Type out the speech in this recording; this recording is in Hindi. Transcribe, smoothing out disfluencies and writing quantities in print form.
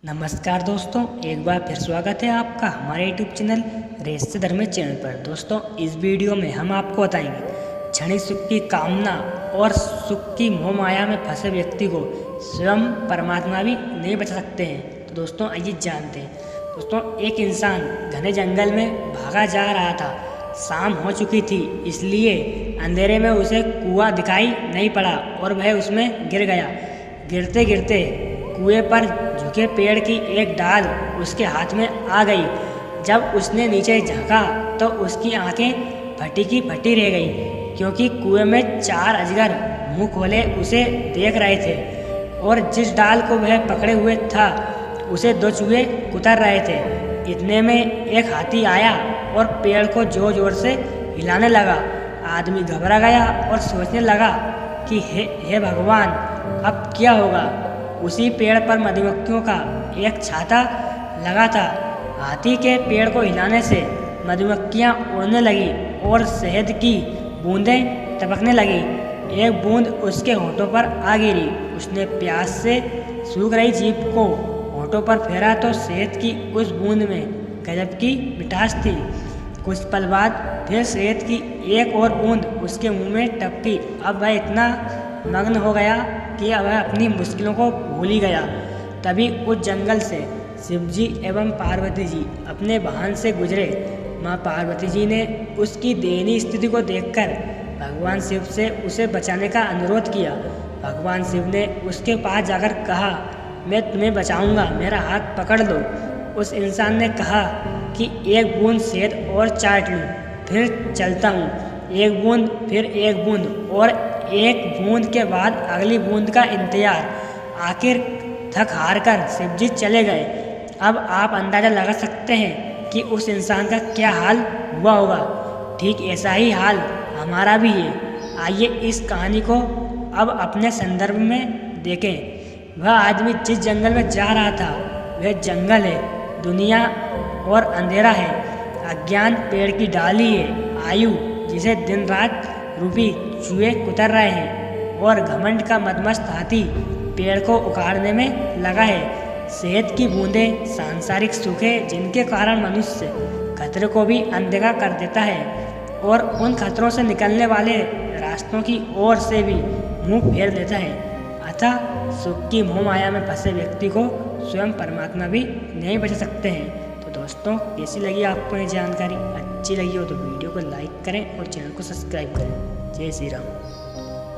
नमस्कार दोस्तों, एक बार फिर स्वागत है आपका हमारे यूट्यूब चैनल रेस से धर्म चैनल पर। दोस्तों, इस वीडियो में हम आपको बताएंगे क्षणिक सुख की कामना और सुख की मोह माया में फंसे व्यक्ति को स्वयं परमात्मा भी नहीं बचा सकते हैं। तो दोस्तों, आइए जानते हैं। दोस्तों, एक इंसान घने जंगल में भागा जा रहा था। शाम हो चुकी थी, इसलिए अंधेरे में उसे कुआं दिखाई नहीं पड़ा और वह उसमें गिर गया। गिरते गिरते कुएं पर झुके पेड़ की एक डाल उसके हाथ में आ गई। जब उसने नीचे झांका तो उसकी आंखें फटी की फटी रह गई, क्योंकि कुएं में 4 अजगर मुंह खोले उसे देख रहे थे और जिस डाल को वह पकड़े हुए था उसे 2 चूहे कुतर रहे थे। इतने में एक हाथी आया और पेड़ को जोर जोर से हिलाने लगा। आदमी घबरा गया और सोचने लगा कि हे भगवान, अब क्या होगा। उसी पेड़ पर मधुमक्खियों का एक छाता लगा था। हाथी के पेड़ को हिलाने से मधुमक्खियाँ उड़ने लगी और शहद की बूंदें टपकने लगी। एक बूंद उसके होठों पर आ गिरी। उसने प्यास से सूख रही जीभ को होठों पर फेरा तो शहद की उस बूंद में गजब की मिठास थी। कुछ पल बाद फिर शहद की एक और बूंद उसके मुंह में टपकी। अब वह इतना मग्न हो गया कि वह अपनी मुश्किलों को भूल ही गया। तभी उस जंगल से शिवजी एवं पार्वती जी अपने वाहन से गुजरे। माँ पार्वती जी ने उसकी दयनीय स्थिति को देखकर भगवान शिव से उसे बचाने का अनुरोध किया। भगवान शिव ने उसके पास जाकर कहा, मैं तुम्हें बचाऊंगा, मेरा हाथ पकड़ लो। उस इंसान ने कहा कि एक बूंद शहद और चाट लूँ, फिर चलता हूँ। एक बूंद, फिर एक बूंद और एक बूंद के बाद अगली बूंद का इंतजार। आखिर थक हार कर शिवजी चले गए। अब आप अंदाज़ा लगा सकते हैं कि उस इंसान का क्या हाल हुआ होगा। ठीक ऐसा ही हाल हमारा भी है। आइए इस कहानी को अब अपने संदर्भ में देखें। वह आदमी जिस जंगल में जा रहा था वह जंगल है, दुनिया और अंधेरा है। अज्ञान पेड़ की डाली है, आयु जिसे दिन रात रूपी चूहे कुतर रहे हैं और घमंड का मदमस्त हाथी पेड़ को उखाड़ने में लगा है। शहद की बूंदें सांसारिक सुख है, जिनके कारण मनुष्य खतरे को भी अनदेखा कर देता है और उन खतरों से निकलने वाले रास्तों की ओर से भी मुंह फेर देता है। अतः सुख की मोह माया में फंसे व्यक्ति को स्वयं परमात्मा भी नहीं बचा सकते हैं। तो दोस्तों, कैसी लगी आपको ये जानकारी? अच्छी लगी हो तो वीडियो को लाइक करें और चैनल को सब्सक्राइब करें। जय श्री राम।